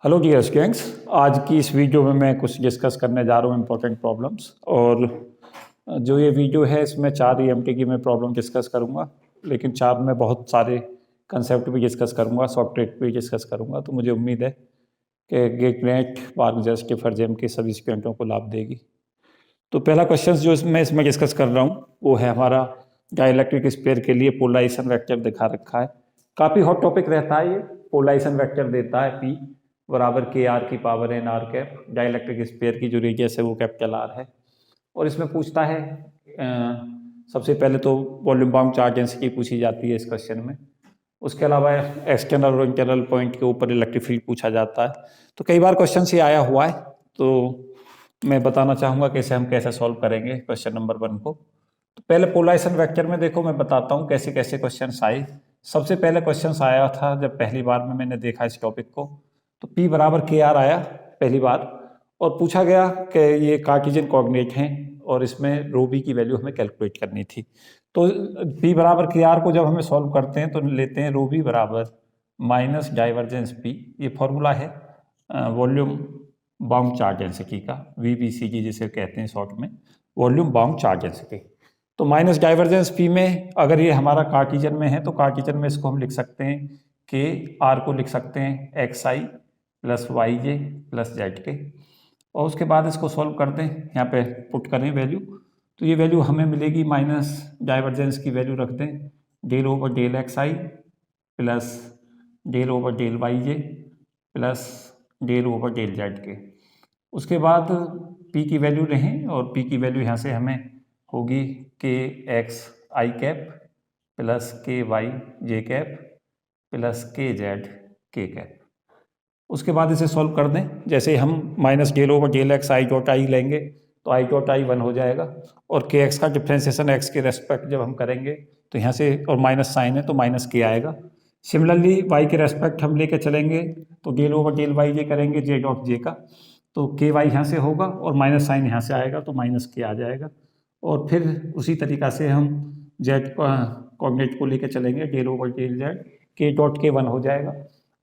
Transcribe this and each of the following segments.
Hello dear students. आज की इस वीडियो में मैं कुछ डिस्कस करने जा रहा हूँ इम्पोर्टेंट प्रॉब्लम्स। और जो ये वीडियो है इसमें 4 ईएमटी की मैं प्रॉब्लम डिस्कस करूँगा, लेकिन 4 में बहुत सारे कंसेप्ट भी डिस्कस करूँगा, सॉफ्टवेयर भी डिस्कस करूँगा। तो मुझे उम्मीद है कि गेट नेट पार्क जस्ट फर्जेम के सभी स्टूडेंटों को लाभ देगी। तो पहला क्वेश्चन जो मैं इसमें डिस्कस कर रहा हूँ वो है हमारा डाइलेक्ट्रिक स्फीयर के लिए पोलराइजेशन वेक्टर दिखा रखा है। काफ़ी हॉट टॉपिक रहता है ये। पोलराइजेशन वेक्टर देता है P बराबर के आर की power n r cap. Dielectric sphere की जो रेडियस है वो कैपिटल आर है। और इसमें पूछता है सबसे पहले तो वॉल्यूम बाउंड चार्ज डेंसिटी पूछी जाती है इस क्वेश्चन में। उसके अलावा एक्सटर्नल और इंटरनल पॉइंट के ऊपर इलेक्ट्रिक फील्ड पूछा जाता है। तो कई बार क्वेश्चन से आया हुआ है, तो मैं बताना चाहूँगा कैसे सॉल्व करेंगे क्वेश्चन नंबर 1 को। तो पहले पोलराइजेशन वेक्टर में देखो, मैं बताता हूँ कैसे कैसे क्वेश्चन आए। सबसे पहले क्वेश्चन आया था जब पहली बार में मैंने देखा इस टॉपिक को, तो P बराबर के आर आया पहली बार, और पूछा गया कि ये कार्टेशियन कोऑर्डिनेट हैं और इसमें रो बी की वैल्यू हमें कैलकुलेट करनी थी। तो P बराबर के आर को जब हमें सॉल्व करते हैं तो लेते हैं रो बी बराबर माइनस डाइवर्जेंस P। ये फॉर्मूला है वॉल्यूम बाउंड चार्ज डेंसिटी का, VBCG जिसे कहते हैं शॉर्ट में, वॉल्यूम बाउंड चार्ज डेंसिटी। तो माइनस डाइवर्जेंस P में अगर ये हमारा कार्टेशियन में है तो कार्टेशियन में इसको हम लिख सकते हैं कि आर को लिख सकते हैं XI plus YJ plus ZK। और उसके बाद इसको सॉल्व करते हैं, यहाँ पे पुट करें वैल्यू, तो ये वैल्यू हमें मिलेगी माइनस डाइवर्जेंस की वैल्यू रख दें del over del XI plus del over del YJ plus del over del ZK। उसके बाद P की वैल्यू लें और P की वैल्यू यहाँ से हमें होगी k x i cap plus k y j cap plus k z k cap. उसके बाद इसे सॉल्व कर दें, जैसे हम minus del over del x i dot i लेंगे तो आई डॉट आई 1 हो जाएगा, और के एक्स का डिफ्रेंसिएशन एक्स के रेस्पेक्ट जब हम करेंगे तो यहाँ से, और माइनस साइन है तो माइनस के आएगा। सिमिलरली वाई के रेस्पेक्ट हम लेके चलेंगे तो डेल ओवर डेल वाई जे करेंगे जे डॉट जे का, तो के वाई यहाँ से होगा और माइनस साइन यहाँ से आएगा तो माइनस के आ जाएगा। और फिर उसी तरीक़ा से हम जेड कोऑर्डिनेट को लेके चलेंगे डेल ओवर डेल जेड, के डॉट के 1 हो जाएगा,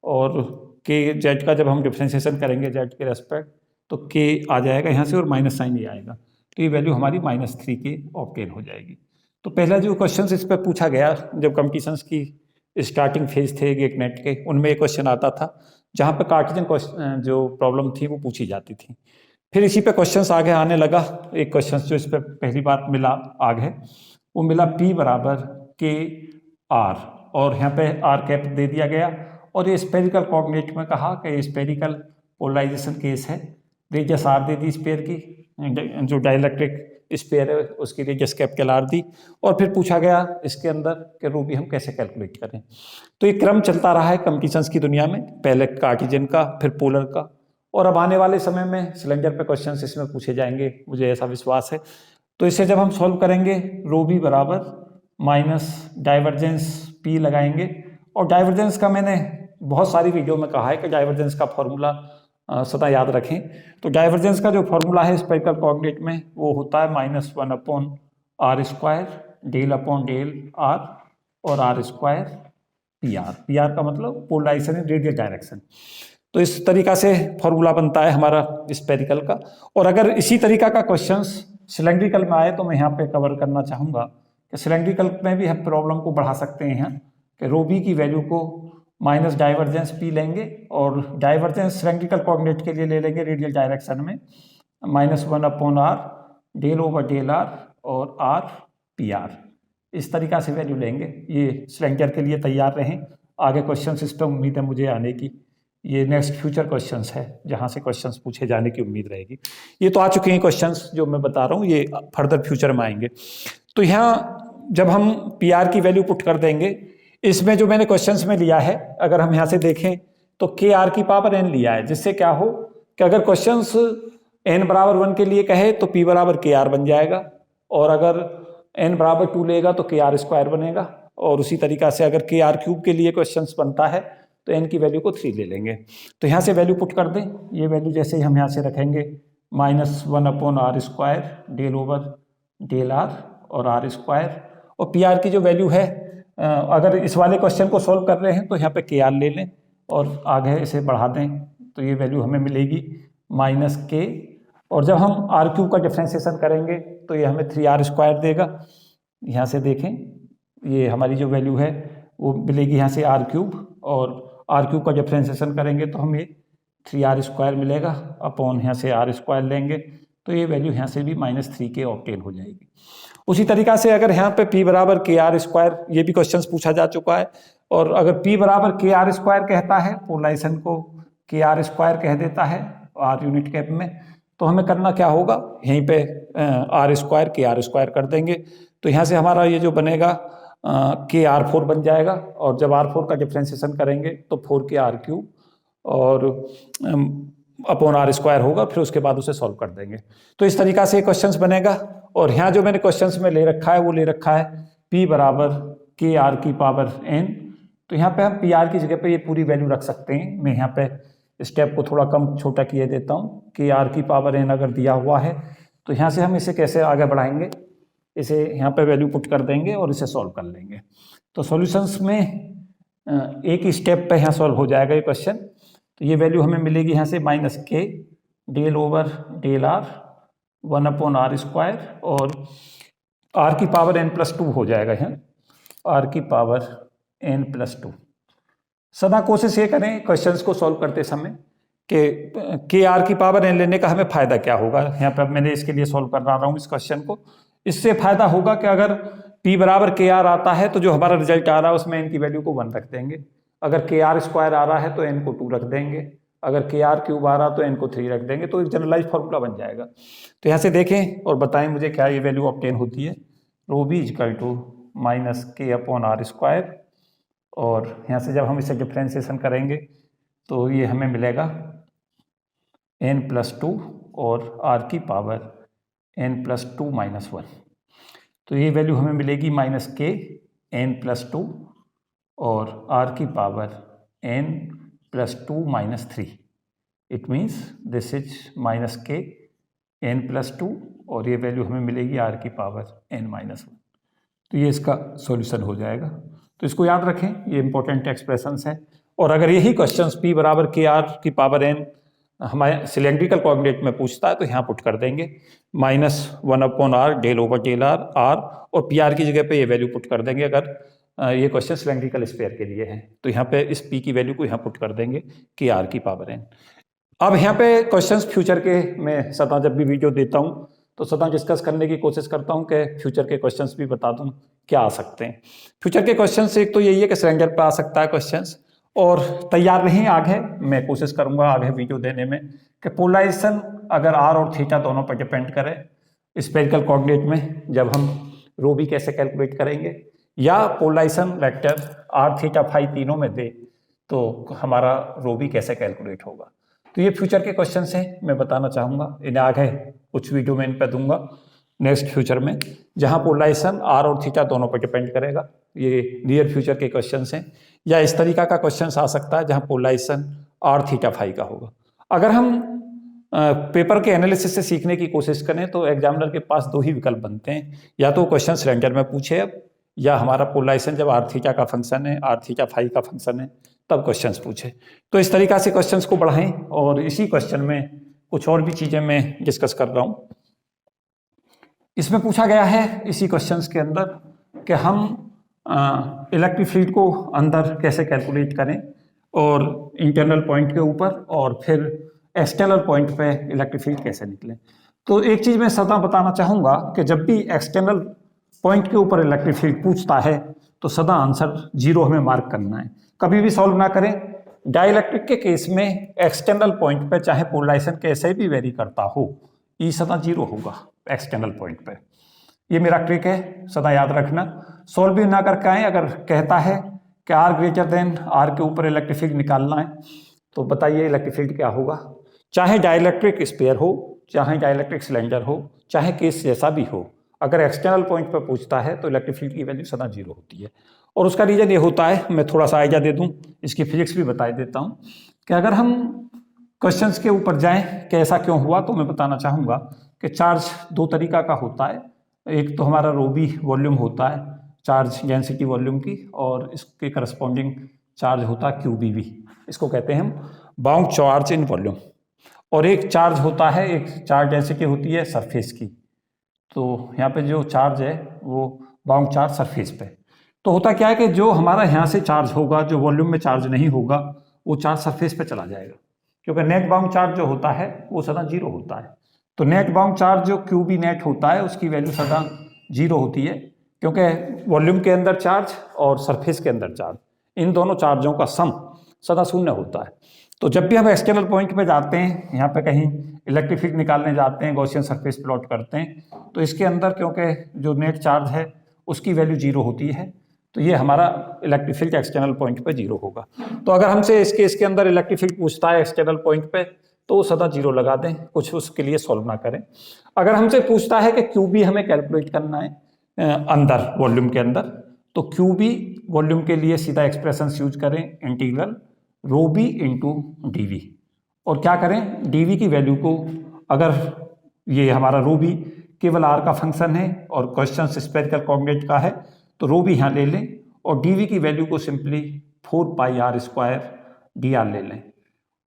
और के जेड का जब हम डिफ्रेंसिएशन करेंगे जेड के रेस्पेक्ट तो के आ जाएगा यहाँ से और माइनस साइन ही आएगा, तो ये वैल्यू हमारी -3 के ऑब्टेन हो जाएगी। तो पहला जो क्वेश्चन इस पर पूछा गया जब कंपटीशंस की स्टार्टिंग फेज थे गेट नेट के, उनमें एक क्वेश्चन आता था जहाँ पे कार्टेशियन जो प्रॉब्लम थी वो पूछी जाती थी। फिर इसी पे क्वेश्चंस आगे आने लगा। एक क्वेश्चन जो इस पर पहली बार मिला आगे, वो मिला P बराबर के आर, और यहाँ पे आर कैप दे दिया गया, और ये स्पेरिकल कोऑर्डिनेट में कहा कि स्पेरिकल पोलराइजेशन केस है। रेडियस आर दे दी स्पेयर की, जो डाइलेक्ट्रिक स्पेयर है उसकी रेडियस कैपिटल आर दी, और फिर पूछा गया इसके अंदर कि रो बी हम कैसे कैलकुलेट करें। तो ये क्रम चलता रहा है कंपटीशंस की दुनिया में, पहले कार्टेशियन का फिर पोलर का, और अब आने वाले समय में सिलेंडर पे क्वेश्चंस इसमें पूछे जाएंगे, मुझे ऐसा विश्वास है। तो इसे जब हम सॉल्व करेंगे रो बी बराबर माइनस डाइवर्जेंस P लगाएंगे, और डाइवर्जेंस का मैंने बहुत सारी वीडियो में कहा है कि डाइवर्जेंस का फॉर्मूला सदा याद रखें। तो डाइवर्जेंस का जो फॉर्मूला है स्पेरिकल कोऑर्डिनेट में वो होता है -1/r² del upon del r और r² PR का मतलब पोलराइजेशन इन रेडियल डायरेक्शन। तो इस तरीका से फॉर्मूला बनता है हमारा स्पेरिकल का। और अगर इसी तरीका का क्वेश्चंस सिलेंड्रिकल में आए तो मैं यहाँ पे कवर करना चाहूँगा कि सिलेंड्रिकल में भी हम प्रॉब्लम को बढ़ा सकते हैं कि रो बी की वैल्यू को माइनस डाइवर्जेंस P लेंगे, और डाइवर्जेंस सिलेंड्रिकल कोऑर्डिनेट के लिए ले लेंगे रेडियल डायरेक्शन में -1/r del over del r और r/PR। इस तरीका से वैल्यू लेंगे। ये सिलेंडर के लिए तैयार रहें, आगे क्वेश्चन इस पर उम्मीद है मुझे आने की। ये नेक्स्ट फ्यूचर क्वेश्चंस है जहाँ से क्वेश्चंस पूछे जाने की उम्मीद रहेगी। ये तो आ चुके हैं क्वेश्चंस जो मैं बता रहा हूँ, ये फर्दर फ्यूचर में आएंगे। तो यहाँ जब हम PR की वैल्यू पुट कर देंगे, इसमें जो मैंने क्वेश्चंस में लिया है, अगर हम यहाँ से देखें तो KR की पावर n लिया है, जिससे क्या हो कि अगर क्वेश्चंस n बराबर 1 के लिए कहे तो P बराबर KR बन जाएगा, और अगर n बराबर 2 लेगा तो KR² बनेगा, और उसी तरीका से अगर KR³ के लिए क्वेश्चंस बनता है तो n की वैल्यू को 3 ले लेंगे। तो यहाँ से वैल्यू पुट कर दें, ये वैल्यू जैसे ही हम यहाँ से रखेंगे -1/r² del over del r और r², और PR की जो वैल्यू है, अगर इस वाले क्वेश्चन को सॉल्व कर रहे हैं तो यहाँ पे KR ले लें और आगे इसे बढ़ा दें तो ये वैल्यू हमें मिलेगी -k, और जब हम आर क्यूब का डिफ्रेंसिएशन करेंगे तो ये हमें 3r² देगा। यहाँ से देखें, ये हमारी जो वैल्यू है वो मिलेगी यहाँ से आर क्यूब, और आर क्यूब का डिफ्रेंसिएशन करेंगे तो हमें 3r² मिलेगा अपॉन यहाँ से r² लेंगे, तो ये वैल्यू यहाँ से भी -3k ऑब्टेन हो जाएगी। उसी तरीका से अगर यहाँ पे p बराबर kr², ये भी क्वेश्चंस पूछा जा चुका है, और अगर p बराबर kr² कहता है, पोलराइजेशन को kr² कह देता है r यूनिट कैप में, तो हमें करना क्या होगा, यहीं पे r² kr² कर देंगे, तो यहाँ से हमारा ये जो बनेगा kr4 बन जाएगा, और जब r4 का डिफ्रेंसिएशन करेंगे तो 4kr³ और अपॉन r² होगा, फिर उसके बाद उसे सॉल्व कर देंगे। तो इस तरीका से क्वेश्चंस बनेगा। और यहाँ जो मैंने क्वेश्चंस में ले रखा है वो ले रखा है p बराबर kr⁴n, तो यहाँ पे हम pr की जगह पे ये पूरी वैल्यू रख सकते हैं। मैं यहाँ पे स्टेप को थोड़ा कम छोटा किए देता हूँ। kr⁴n अगर दिया हुआ है तो यहाँ से हम इसे कैसे आगे बढ़ाएंगे, इसे यहाँ पे वैल्यू पुट कर देंगे और इसे सॉल्व कर लेंगे। तो सॉल्यूशंस में एक ही स्टेप पे यहाँ सॉल्व हो जाएगा ये क्वेश्चन। तो ये वैल्यू हमें मिलेगी यहाँ से -k del/r 1/r², और r⁴n+2 हो जाएगा यहाँ r⁴n+2। सदा कोशिश ये करें क्वेश्चंस को सॉल्व करते समय कि r⁴n लेने का हमें फायदा क्या होगा। यहाँ पर मैंने इसके लिए सॉल्व कर रहा हूँ इस क्वेश्चन को। इससे फायदा होगा कि अगर p बराबर kr आता है तो जो हमारा रिजल्ट आ रहा है उसमें n की वैल्यू को 1 रख देंगे। अगर kr² आ रहा है तो n को 2 रख देंगे। अगर kr³ आ रहा तो n को 3 रख देंगे, तो एक जनरलाइज फॉर्मूला बन जाएगा। तो यहाँ से देखें और बताएं मुझे क्या ये वैल्यू ऑब्टेन होती है। ρb = -k/r², और यहाँ से जब हम इसे डिफ्रेंसिएशन करेंगे तो ये हमें मिलेगा n+2 और r⁴n+2 - 1। तो ये वैल्यू हमें मिलेगी -k n+2 और r⁴n+2 - 3। It means this is -k n+2 और ये वैल्यू हमें मिलेगी r⁴n - 1। तो ये इसका सॉल्यूशन हो जाएगा। तो इसको याद रखें, ये इंपॉर्टेंट एक्सप्रेशंस हैं। और अगर यही क्वेश्चंस p बराबर kr⁴n हमारे सिलेंड्रिकल कोऑर्डिनेट में पूछता है तो यहाँ पुट कर देंगे -1/r del/r r, और pr की जगह पे ये वैल्यू पुट कर देंगे अगर ये क्वेश्चन सिलेंड्रिकल स्फीयर के लिए है। तो यहाँ पे इस p की वैल्यू को यहाँ पुट कर देंगे kr⁴n। अब यहाँ पे क्वेश्चंस फ्यूचर के मैं सदा जब भी वीडियो देता हूँ तो सदा डिस्कस करने की कोशिश करता हूँ कि फ्यूचर के क्वेश्चंस भी बता दूँ क्या आ सकते हैं। फ्यूचर के क्वेश्चंस एक तो यही है कि सिलेंडर पे आ सकता है क्वेश्चंस, और तैयार रहें आगे मैं कोशिश करूँगा आगे वीडियो देने में कि पोलराइजेशन अगर r और थीटा दोनों पर डिपेंड करे स्फेरिकल कोऑर्डिनेट में, जब हम ρb कैसे कैलकुलेट करेंगे, या polarization vector r theta phi तीनों में दे तो हमारा ρb कैसे कैलकुलेट होगा। तो ये फ्यूचर के क्वेश्चंस हैं, मैं बताना चाहूँगा। इन्हें आगे कुछ वीडियो में इन पर दूंगा नेक्स्ट फ्यूचर में, जहाँ पोलराइजेशन r और थीटा दोनों पर डिपेंड करेगा। ये नियर फ्यूचर के क्वेश्चंस हैं, या इस तरीका का क्वेश्चन आ सकता है जहाँ पोलराइजेशन r थीटा फाई का होगा। अगर हम पेपर के एनालिसिस से सीखने की कोशिश करें तो एग्जामिनर के पास दो ही विकल्प बनते हैं, या तो क्वेश्चन सिलेंडर में पूछे अब, या हमारा पोलराइजेशन जब r थीटा का फंक्शन है, r थीटा फाई का फंक्शन है, तब क्वेश्चंस पूछे। तो इस तरीका से क्वेश्चंस को बढ़ाएं, और इसी क्वेश्चन में कुछ और भी चीज़ें मैं डिस्कस कर रहा हूँ। इसमें पूछा गया है इसी क्वेश्चंस के अंदर कि हम इलेक्ट्रिक फील्ड को अंदर कैसे कैलकुलेट करें, और इंटरनल पॉइंट के ऊपर और फिर एक्सटर्नल पॉइंट पे इलेक्ट्रिक फील्ड कैसे निकले। तो एक चीज़ मैं सदा बताना चाहूँगा कि जब भी एक्सटर्नल पॉइंट के ऊपर इलेक्ट्रिक फील्ड पूछता है तो सदा आंसर 0 हमें मार्क करना है, कभी भी सॉल्व ना करें। डाइलेक्ट्रिक के केस में एक्सटर्नल पॉइंट पे चाहे पोलराइजेशन कैसे भी वेरी करता हो, ई सदा 0 होगा एक्सटर्नल पॉइंट पे। ये मेरा ट्रिक है, सदा याद रखना। सॉल्व भी ना करके आए, अगर कहता है कि r के ऊपर इलेक्ट्रिक फील्ड निकालना है तो बताइए इलेक्ट्रिक फील्ड क्या होगा। चाहे डाइलेक्ट्रिक स्फीयर हो, चाहे डाइलेक्ट्रिक सिलेंडर हो, चाहे केस जैसा भी हो, अगर एक्सटर्नल पॉइंट पर पूछता है तो इलेक्ट्रिक फील्ड की वैल्यू सदा 0 होती है। और उसका रीजन ये होता है, मैं थोड़ा सा आइडिया दे दूं, इसकी फिजिक्स भी बता देता हूं कि अगर हम क्वेश्चंस के ऊपर जाएं कि ऐसा क्यों हुआ, तो मैं बताना चाहूँगा कि चार्ज दो तरीका का होता है। एक तो हमारा ρb वॉल्यूम होता है चार्ज डेंसिटी वॉल्यूम की, और इसके करस्पॉन्डिंग चार्ज होता है QBV। इसको कहते हैं हम बाउंड चार्ज इन वॉल्यूम। और एक चार्ज होता है, एक चार्ज डेंसिटी होती है सरफेस की। तो यहाँ पे जो चार्ज है वो बाउंड चार्ज सरफेस पे। तो होता क्या है कि जो हमारा यहाँ से चार्ज होगा, जो वॉल्यूम में चार्ज नहीं होगा, वो चार्ज सरफेस पे चला जाएगा, क्योंकि नेट बाउंड चार्ज जो होता है वो सदा जीरो होता है। तो नेट बाउंड चार्ज जो क्यू बी नेट होता है उसकी वैल्यू सदा जीरो होती है, क्योंकि वॉल्यूम के अंदर चार्ज और सरफेस के अंदर चार्ज, इन दोनों चार्जों का सम सदा शून्य होता है। तो जब भी हम एक्सटर्नल पॉइंट पे जाते हैं, यहाँ पे कहीं इलेक्ट्रिक फील्ड निकालने जाते हैं, गॉसियन सरफेस प्लॉट करते हैं, तो इसके अंदर क्योंकि जो नेट चार्ज है उसकी वैल्यू जीरो होती है, तो ये हमारा इलेक्ट्रिक फील्ड एक्सटर्नल पॉइंट पे जीरो होगा। तो अगर हमसे इसके अंदर इलेक्ट्रिक फील्ड पूछता है एक्सटर्नल पॉइंट पे, तो वो सदा जीरो लगा दें, कुछ उसके लिए सॉल्व ना करें। अगर हमसे पूछता है कि क्यू बी हमें कैलकुलेट करना है अंदर वॉल्यूम के अंदर, तो क्यू बी वॉल्यूम के लिए सीधा एक्सप्रेशन यूज करें, integral rho b into d v. और क्या करें, डी वी की वैल्यू को, अगर ये हमारा रो बी केवल आर का फंक्शन है और क्वेश्चन स्फेरिकल कोऑर्डिनेट का है, तो रो बी यहाँ ले लें और डी वी की वैल्यू को simply 4 pi r square d r ले लें।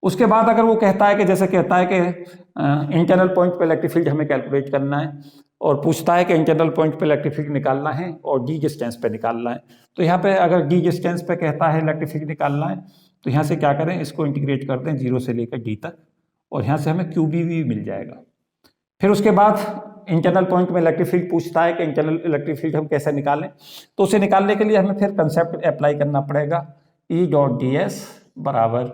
उसके बाद अगर वो कहता है कि, जैसे कहता है कि इंटरनल पॉइंट पे इलेक्ट्रिक फील्ड हमें कैलकुलेट करना है और पूछता है कि इंटरनल पॉइंट पे इलेक्ट्रिक फील्ड निकालना है और डी डिस्टेंस पे निकालना है, तो यहाँ पे अगर डी डिस्टेंस पे कहता है इलेक्ट्रिक फील्ड निकालना है, तो यहाँ से क्या करें, इसको इंटीग्रेट कर दें 0 से लेकर डी तक, और यहाँ से हमें क्यू बी भी मिल जाएगा। फिर उसके बाद इंटरनल पॉइंट में इलेक्ट्रिक फील्ड पूछता है कि इंटरनल इलेक्ट्रिक फील्ड हम कैसे निकालें, तो उसे निकालने के लिए हमें फिर कंसेप्ट अप्लाई करना पड़ेगा, ई डॉट डी एस बराबर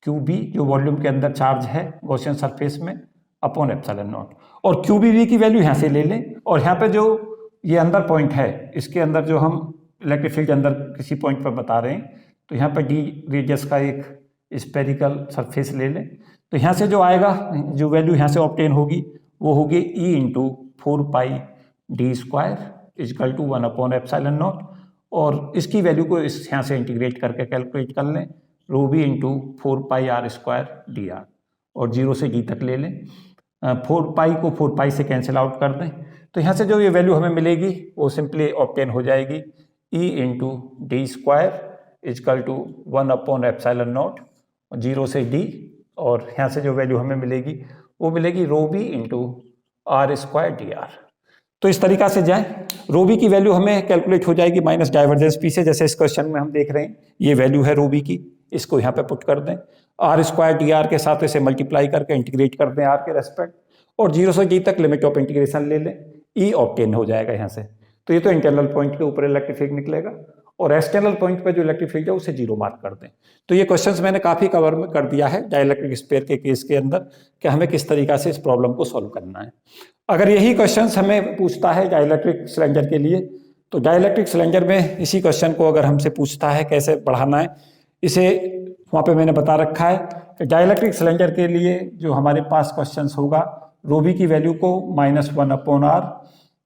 क्यू बी, जो वॉल्यूम के अंदर चार्ज है गॉसियन सरफेस में, अपॉन एप्सिलॉन नॉट। और क्यू बी वी की वैल्यू यहाँ से ले लें, और यहाँ पे जो ये अंदर पॉइंट है, इसके अंदर जो हम इलेक्ट्रिक फील्ड अंदर किसी पॉइंट पर बता रहे हैं, तो यहाँ पर डी रेडियस का एक स्पेरिकल सरफेस ले लें। तो यहाँ से जो आएगा, जो वैल्यू यहाँ से ऑब्टेन होगी, वो होगी e into 4 pi d square is equal to 1 upon epsilon not, और इसकी वैल्यू को इस यहाँ से इंटीग्रेट करके कैलकुलेट कर लें, rho b into 4 pi r square d r, और 0 से डी तक ले लें। 4 पाई को 4 पाई से कैंसिल आउट कर दें, तो यहाँ से जो ये वैल्यू हमें मिलेगी वो सिंपली ऑब्टेन हो जाएगी, e into d square is equal to 1 upon epsilon not, 0 से डी, और यहाँ से जो वैल्यू हमें मिलेगी वो मिलेगी rho b into r square d r. तो इस तरीका से जाएं, रो बी की वैल्यू हमें कैलकुलेट हो जाएगी माइनस डाइवर्जेंस पी से, जैसे इस क्वेश्चन में हम देख रहे हैं ये वैल्यू है रो बी की, इसको यहाँ पे पुट कर दें, आर स्क्वायर डी आर के साथ इसे मल्टीप्लाई करके इंटीग्रेट कर दें आर के रेस्पेक्ट, और 0 से डी तक लिमिट ऑफ इंटीग्रेशन ले लें, ई ऑब्टेन हो जाएगा यहाँ से। तो ये तो इंटरनल पॉइंट के ऊपर इलेक्ट्रिक फील्ड निकलेगा, और एक्सटर्नल पॉइंट पे जो इलेक्ट्रिक फील्ड है उसे 0 मार्क कर दें। तो ये क्वेश्चंस मैंने काफ़ी कवर में कर दिया है डाइलेक्ट्रिक स्फीयर के केस के अंदर, कि हमें किस तरीका से इस प्रॉब्लम को सॉल्व करना है। अगर यही क्वेश्चंस हमें पूछता है डाइलेक्ट्रिक सिलेंडर के लिए, तो डाइलेक्ट्रिक सिलेंडर में इसी क्वेश्चन को अगर हमसे पूछता है कैसे बढ़ाना है, इसे वहाँ पे मैंने बता रखा है कि डाइलेक्ट्रिक सिलेंडर के लिए जो हमारे पास क्वेश्चन होगा, रो बी की वैल्यू को -1 अपॉन आर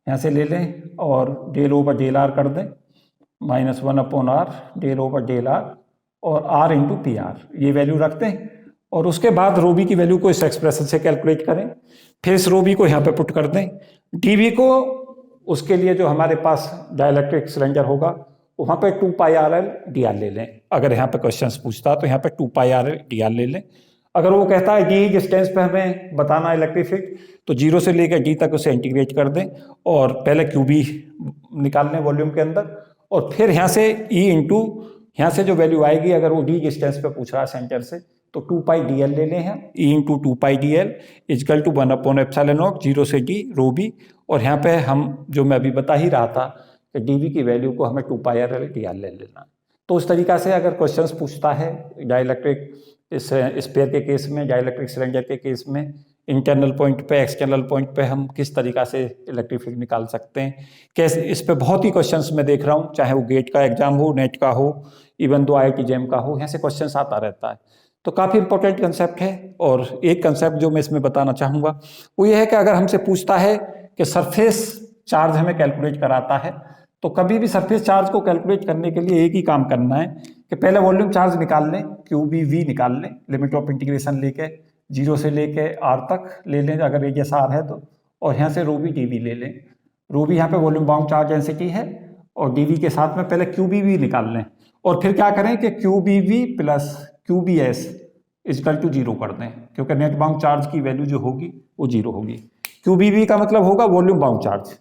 यहाँ से ले लें, और डेल ओवर डेल आर कर दें, -1 upon r del over del r, और आर इंटू पी आर, ये वैल्यू रखते हैं। और उसके बाद रो बी की वैल्यू को इस एक्सप्रेशन से कैलकुलेट करें, फिर इस रो बी को यहाँ पे पुट कर दें, डी वी को उसके लिए जो हमारे पास डाइलेक्ट्रिक सिलेंडर होगा वहाँ पे 2 पाई आर एल डी आर ले लें। अगर यहाँ पे क्वेश्चन पूछता है तो यहाँ पे 2 पाई आर एल डी आर ले लें। अगर वो कहता है डी डिस्टेंस पे हमें बताना इलेक्ट्रिक फील्ड, तो 0 से लेकर डी तक उसे इंटीग्रेट कर दें, और पहले क्यू बी निकाल लें वॉल्यूम के अंदर, और फिर यहाँ से ई इंटू यहाँ से जो वैल्यू आएगी, अगर वो डी डिस्टेंस पे पूछ रहा है सेंटर से, तो 2 पाई डी एल ले लें हैं, e into 2 pi d l is equal to 1 upon epsilon not, 0 से डी रो बी, और यहाँ पे हम जो मैं अभी बता ही रहा था कि डी वी की वैल्यू को हमें 2 पाई आर एल डी आर ले लेना। तो उस तरीका से अगर क्वेश्चंस पूछता है डाइलेक्ट्रिक इस स्फीयर के केस में, डाइलेक्ट्रिक सिलेंडर के केस में, इंटरनल पॉइंट पे एक्सटर्नल पॉइंट पे हम किस तरीका से इलेक्ट्रिक फील्ड निकाल सकते हैं, कैसे, इस पे बहुत ही क्वेश्चंस मैं देख रहा हूँ, चाहे वो गेट का एग्जाम हो, नेट का हो, इवन दो IIT जेम का हो, यहाँ से क्वेश्चंस आता रहता है। तो काफ़ी इंपॉर्टेंट कंसेप्ट है। और एक कंसेप्ट जो मैं इसमें बताना चाहूँगा वो ये है कि अगर हमसे पूछता है कि सरफेस चार्ज हमें कैलकुलेट कराता है, तो कभी भी सरफेस चार्ज को कैलकुलेट करने के लिए एक ही काम करना है कि पहले वॉल्यूम चार्ज निकाल लें, क्यू बी वी निकाल लें, लिमिट ऑफ इंटीग्रेशन लेके 0 से लेके आर तक ले लें अगर रेडियस आर है तो, और यहाँ से रो बी डी वी ले लें। रो बी यहाँ पे वॉल्यूम बाउंड चार्ज डेंसिटी है, और डी वी के साथ में पहले क्यू बी वी निकाल लें, और फिर क्या करें कि q b v plus QBS is equal to 0 कर दें, क्योंकि नेट बाउंड चार्ज की वैल्यू जो होगी वो 0 होगी। QBV का मतलब होगा वॉल्यूम बाउंड चार्ज,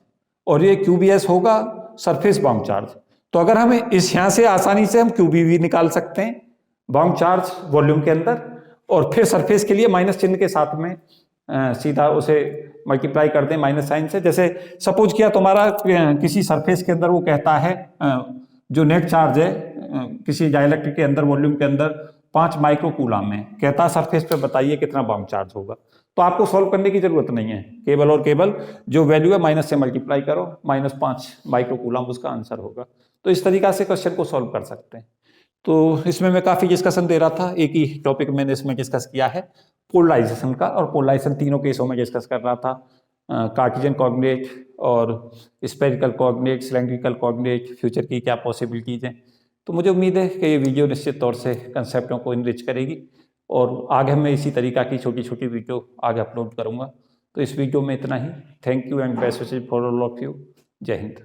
और ये QBS होगा सरफेस बाउंड चार्ज। तो अगर हमें इस यहाँ से आसानी से हम QBV निकाल सकते हैं, बाउंड चार्ज वॉल्यूम के अंदर, और फिर सरफेस के लिए माइनस चिन्ह के साथ में सीधा उसे मल्टीप्लाई कर दें माइनस साइन से। जैसे सपोज किया तुम्हारा किसी सरफेस के अंदर वो कहता है जो नेट चार्ज है किसी डाइलेक्ट्रिक के अंदर वॉल्यूम के अंदर 5 माइक्रो कूलम में, कहता है सरफेस पे बताइए कितना बाउंड चार्ज होगा। तो आपको सॉल्व करने की जरूरत नहीं है, केवल और केवल जो वैल्यू है माइनस से मल्टीप्लाई करो, -5 माइक्रो कूलम उसका आंसर होगा। तो इस तरीका से क्वेश्चन को सॉल्व कर सकते हैं। तो इसमें मैं काफ़ी डिस्कशन दे रहा था, एक ही टॉपिक मैंने इसमें डिस्कस किया है पोलराइजेशन का, और पोलराइजेशन तीनों केसों में डिस्कस कर रहा था, कार्टेशियन कोऑर्डिनेट और spherical coordinate, cylindrical coordinate, future की क्या पॉसिबिलिटीज़ हैं। तो मुझे उम्मीद है कि ये वीडियो निश्चित तौर से कंसेप्टों को इनरिच करेगी, और आगे मैं इसी तरीका की छोटी छोटी वीडियो आगे अपलोड करूँगा। तो इस वीडियो में इतना ही। Thank you and best wishes for all of you. जय हिंद।